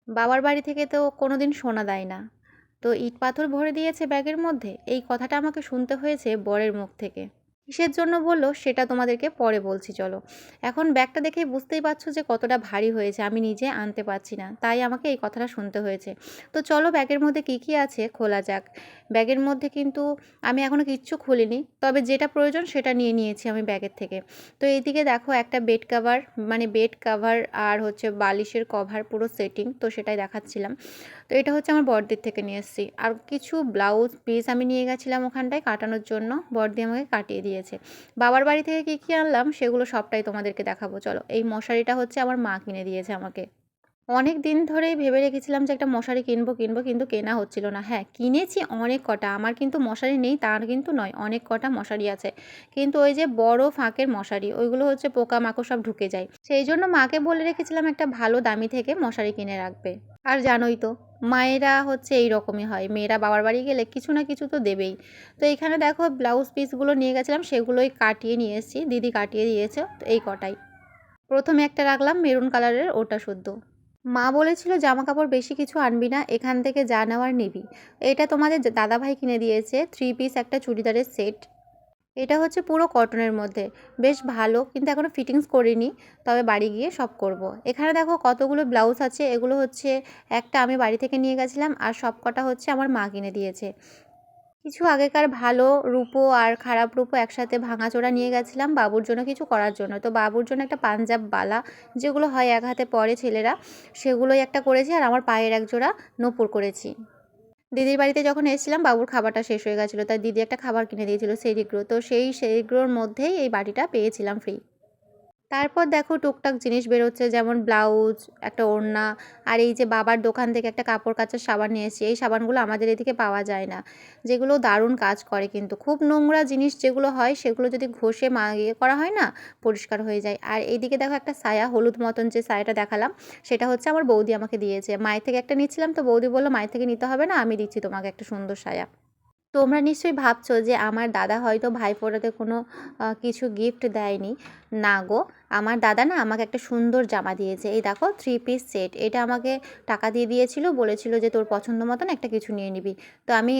বাবার বাড়ি থেকে তো কোনোদিন সোনা দেয় না, তো ইট পাথর ভরে দিয়েছে ব্যাগের মধ্যে, এই কথাটা আমাকে শুনতে হয়েছে বরের মুখ থেকে। কিসের জন্য বললো সেটা তোমাদেরকে পরে বলছি চলো। এখন ব্যাগটা দেখেই বুঝতেই পারছো যে কতটা ভারী হয়েছে, আমি নিজে আনতে পারছি না, তাই আমাকে এই কথাটা শুনতে হয়েছে। তো চলো ব্যাগের মধ্যে কী কী আছে খোলা যাক। ব্যাগের মধ্যে কিন্তু আমি এখনও কিচ্ছু খুলিনি, তবে যেটা প্রয়োজন সেটা নিয়ে নিয়েছি আমি ব্যাগের থেকে। তো এইদিকে দেখো একটা বেড কাভার, মানে বেড কাভার আর হচ্ছে বালিশের কভার পুরো সেটিং, তো সেটাই দেখাচ্ছিলাম। তো এটা হচ্ছে আমার বড়দির থেকে নিয়ে এসেছি। আর কিছু ব্লাউজ পিস আমি নিয়ে গেছিলাম ওখানটায় কাটানোর জন্য, বড়দি আমাকে কাটিয়ে দিয়েছে। বাবার বাড়ি থেকে কী কী আনলাম সেগুলো সবটাই তোমাদেরকে দেখাবো চলো। এই মশারিটা হচ্ছে আমার মা কিনে দিয়েছে আমাকে। অনেক দিন ধরেই ভেবে রেখেছিলাম যে একটা মশারি কিনবো কিনবো, কিন্তু কেনা হচ্ছিল না। হ্যাঁ, কিনেছি অনেক কটা, আমার কিন্তু মশারি নেই তার কিন্তু নয়, অনেক কটা মশারি আছে, কিন্তু ওই যে বড় ফাঁকের মশারি ওইগুলো হচ্ছে পোকামাকড় সব ঢুকে যায়, সেই জন্য মাকে বলে রেখেছিলাম একটা ভালো দামি থেকে মশারি কিনে রাখবে। আর জানোই তো মায়েরা হচ্ছে এই রকমই হয়, মেয়েরা বাবার বাড়ি গেলে কিছু না কিছু তো দেবেই। তো এইখানে দেখো ব্লাউজ পিসগুলো নিয়ে গেছিলাম, সেগুলোই কাটিয়ে নিয়ে এসেছি, দিদি কাটিয়ে দিয়েছে। তো এই কটাই, প্রথমে একটা রাখলাম মেরুন কালারের, ওটা শুদ্ধ। মা বলেছিল জামা কাপড় বেশি কিছু আনবি না, এখান থেকে যা নেওয়ার নিবি। এটা তোমাদের দাদাভাই কিনে দিয়েছে, 3 পিস একটা চুড়িদারের সেট। এটা হচ্ছে পুরো কটনের মধ্যে, বেশ ভালো, কিন্তু এখনও ফিটিংস করিনি, তবে বাড়ি গিয়ে সব করব। এখানে দেখো কতগুলো ব্লাউজ আছে, এগুলো হচ্ছে একটা আমি বাড়ি থেকে নিয়ে গেছিলাম, আর সব কটা হচ্ছে আমার মা কিনে দিয়েছে। কিছু আগেকার ভালো রূপো আর খারাপ রূপো একসাথে ভাঙাচোরা নিয়ে গেছিলাম বাবুর জন্য কিছু করার জন্য। তো বাবুর জন্য একটা পাঞ্জাব বালা, যেগুলো হয় এক হাতে পরে ছেলেরা, সেগুলোই একটা করেছি, আর আমার পায়ের এক জোড়া নূপুর করেছি। দিদির বাড়িতে যখন এসেছিলাম বাবুর খাবারটা শেষ হয়ে গেছিলো, তাই দিদি একটা খাবার কিনে দিয়েছিল সেরিগ্রো, তো সেই সেরিগ্রোর মধ্যেই এই বাটিটা পেয়েছিলাম ফ্রি। তারপর দেখো টুকটাক জিনিস বেরোচ্ছে, যেমন ব্লাউজ, একটা ওড়না, আর এই যে বাবার দোকান থেকে একটা কাপড় কাচার সাবান নিয়ে এসেছি। এই সাবানগুলো আমাদের এদিকে পাওয়া যায় না, যেগুলো দারুণ কাজ করে, কিন্তু খুব নোংরা জিনিস যেগুলো হয় সেগুলো যদি ঘষে ইয়ে করা হয় না, পরিষ্কার হয়ে যায়। আর এইদিকে দেখো একটা সায়া, হলুদ মতন যে সায়াটা দেখালাম, সেটা হচ্ছে আমার বৌদি আমাকে দিয়েছে। মায়ের থেকে একটা নিচ্ছিলাম, তো বৌদি বললো মায়ের থেকে নিতে হবে না, আমি দিচ্ছি তোমাকে একটা সুন্দর সায়া। তোমরা নিশ্চয়ই ভাবছো যে আমার দাদা হয়তো ভাইফোঁটাতে কোনো কিছু গিফট দেয়নি। না গো, আমার দাদা না আমাকে একটা সুন্দর জামা দিয়েছে। এই দেখো 3 পিস সেট, এটা আমাকে টাকা দিয়ে দিয়েছিল, বলেছিল যে তোর পছন্দ মতন একটা কিছু নিয়ে নিবি। তো আমি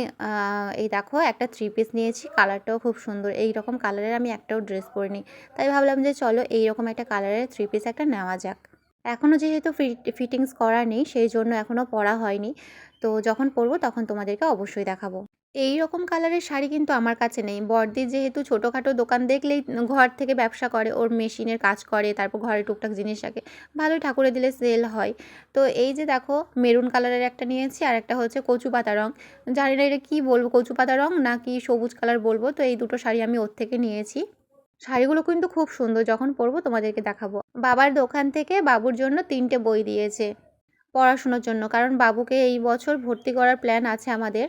এই দেখো একটা 3 পিস নিয়েছি, কালারটাও খুব সুন্দর, এই রকম কালারের আমি একটাও ড্রেস পরিনি, তাই ভাবলাম যে চলো এইরকম একটা কালারের 3 পিস একটা নেওয়া যাক। এখনও যেহেতু ফিটিংস করা নেই, সেই জন্য এখনও পরা হয়নি, তো যখন পরবো তখন তোমাদেরকে অবশ্যই দেখাবো। এই রকম কালারের শাড়ি কিন্তু আমার কাছে নেই। বড়দি যেহেতু ছোটোখাটো দোকান দেখলেই ঘর থেকে ব্যবসা করে, ওর মেশিনের কাজ করে, তারপর ঘরে টুকটাক জিনিস রাখে, ভালোই ঠাকুরে দিলে সেল হয়। তো এই যে দেখো মেরুন কালারের একটা নিয়েছি, আর একটা হচ্ছে কচু পাতা রঙ, জানি না এটা কী বলবো, কচু পাতা রঙ নাকি সবুজ কালার বলবো। তো এই দুটো শাড়ি আমি ওর থেকে নিয়েছি। শাড়িগুলো কিন্তু খুব সুন্দর, যখন পরবো তোমাদেরকে দেখাবো। বাবার দোকান থেকে বাবুর জন্য 3টে বই দিয়েছে পড়াশোনার জন্য, কারণ বাবুকে এই বছর ভর্তি করার প্ল্যান আছে আমাদের,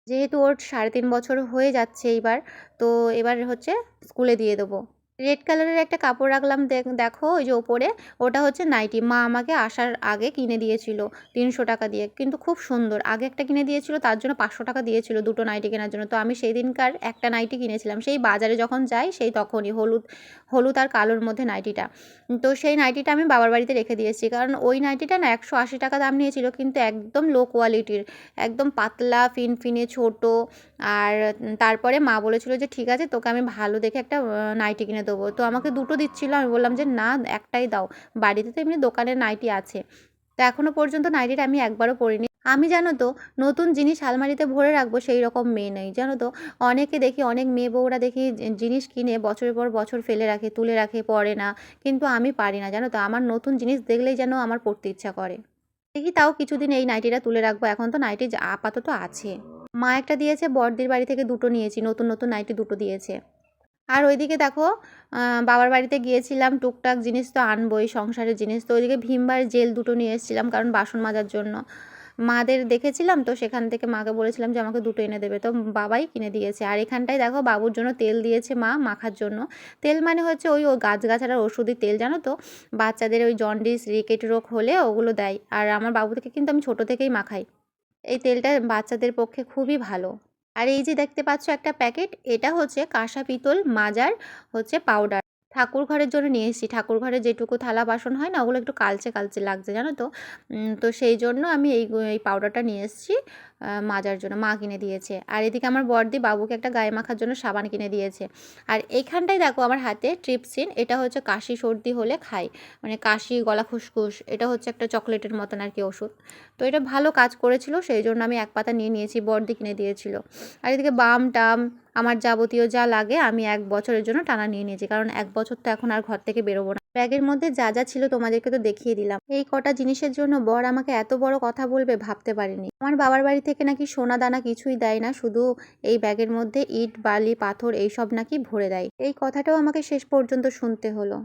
যেহেতু ওর 3.5 বছর হয়ে যাচ্ছে এইবার, তো এবার হচ্ছে স্কুলে দিয়ে দেবো। রেড কালারের একটা কাপড় রাখলাম, দেখো ওই যে ওপরে, ওটা হচ্ছে নাইটি, মা আমাকে আসার আগে কিনে দিয়েছিল 300 টাকা দিয়ে, কিন্তু খুব সুন্দর। আগে একটা কিনে দিয়েছিল, তার জন্য 500 টাকা দিয়েছিল দুটো নাইটি কেনার জন্য। তো আমি সেই দিনকার একটা নাইটি কিনেছিলাম, সেই বাজারে যখন যাই সেই তখনই, হলুদ হলুদ আর কালোর মধ্যে নাইটিটা। তো সেই নাইটিটা আমি বাবার বাড়িতে রেখে দিয়েছি, কারণ ওই নাইটিটা না 180 টাকা দাম নিয়েছিল, কিন্তু একদম লো কোয়ালিটির, একদম পাতলা ফিনফিনে ছোটো। আর তারপরে মা বলেছিল যে ঠিক আছে তোকে আমি ভালো দেখে একটা নাইটি কিনে দেবো, তো আমাকে দুটো দিচ্ছিল, আমি বললাম যে না একটাই দাও, বাড়িতে তো এমনি দোকানের নাইটি আছে। তো এখনও পর্যন্ত নাইটিটা আমি একবারও পরিনি। আমি জানো তো নতুন জিনিস আলমারিতে ভরে রাখবো সেই রকম মেয়ে নই, জানো তো। অনেকে দেখি, অনেক মেয়ে বউরা দেখি জিনিস কিনে বছরের পর বছর ফেলে রাখে, তুলে রাখে, পরে না, কিন্তু আমি পারি না, জানো তো। আমার নতুন জিনিস দেখলেই যেন আমার পড়তে ইচ্ছা করে। দেখি তাও কিছুদিন এই নাইটিটা তুলে রাখবো, এখন তো নাইটি আপাতত আছে। মা একটা দিয়েছে, বড়দির বাড়ি থেকে দুটো নিয়েছি, নতুন নতুন নাইটি দুটো দিয়েছে। আর ওইদিকে দেখো বাবার বাড়িতে গিয়েছিলাম, টুকটাক জিনিস তো আনবোই, সংসারের জিনিস। তো ওইদিকে ভিমবার জেল দুটো নিয়ে এসেছিলাম, কারণ বাসন মাজার জন্য মাদের দেখেছিলাম, তো সেখান থেকে মাকে বলেছিলাম যে আমাকে দুটো এনে দেবে, তো বাবাই কিনে দিয়েছে। আর এখানটায় দেখো বাবুর জন্য তেল দিয়েছে মা মাখার জন্য। তেল মানে হচ্ছে ওই গাছগাছাড়ার ওষুধি তেল, জানো তো, বাচ্চাদের ওই জন্ডিস রিকেট রোগ হলে ওগুলো দেয়। আর আমার বাবু থেকে কিন্তু আমি ছোটো থেকেই মাখাই, এই তেলটা বাচ্চাদের পক্ষে খুবই ভালো। আর এই যে দেখতে পাচ্ছ একটা প্যাকেট, এটা হচ্ছে কাঁসা পিতল মাজার হচ্ছে পাউডার। ঠাকুর ঘরের জন্য নিয়ে এসেছি। ঠাকুর ঘরে যেটুকু থালা বাসন হয় না, ওগুলো একটু কালচে কালচে লাগছে, জানো তো। তো সেই জন্য আমি এই পাউডারটা নিয়ে এসেছি মাজার জন্য, মা কিনে দিয়েছে। আর এদিকে আমার বড়দি বাবুকে একটা গায়ে মাখার জন্য সাবান কিনে দিয়েছে। আর এইখানটায় দেখো আমার হাতে ট্রিপসিন, এটা হচ্ছে কাশি সর্দি হলে খাই, মানে কাশি, গলা খুসখুস, এটা হচ্ছে একটা চকলেটের মতন আর কি ওষুধ। তো এটা ভালো কাজ করেছিল, সেই জন্য আমি এক পাতা নিয়ে নিয়েছি, বড়দি কিনে দিয়েছিল। আর এদিকে বাম টাম আমার যাবতীয় যা লাগে আমি 1 বছরের জন্য টানা নিয়ে নিয়েছি, কারণ 1 বছর তো এখন আর ঘর থেকে বেরোবো না। ব্যাগের মধ্যে যা যা ছিল তোমাদেরকে তো দেখিয়ে দিলাম। এই কটা জিনিসের জন্য বর আমাকে এত বড় কথা বলবে ভাবতে পারিনি। আমার বাবার বাড়ি থেকে নাকি সোনা দানা কিছুই দেয় না, শুধু এই ব্যাগের মধ্যে ইট বালি পাথর এইসব নাকি ভরে দেয়। এই কথাটাও আমাকে শেষ পর্যন্ত শুনতে হলো।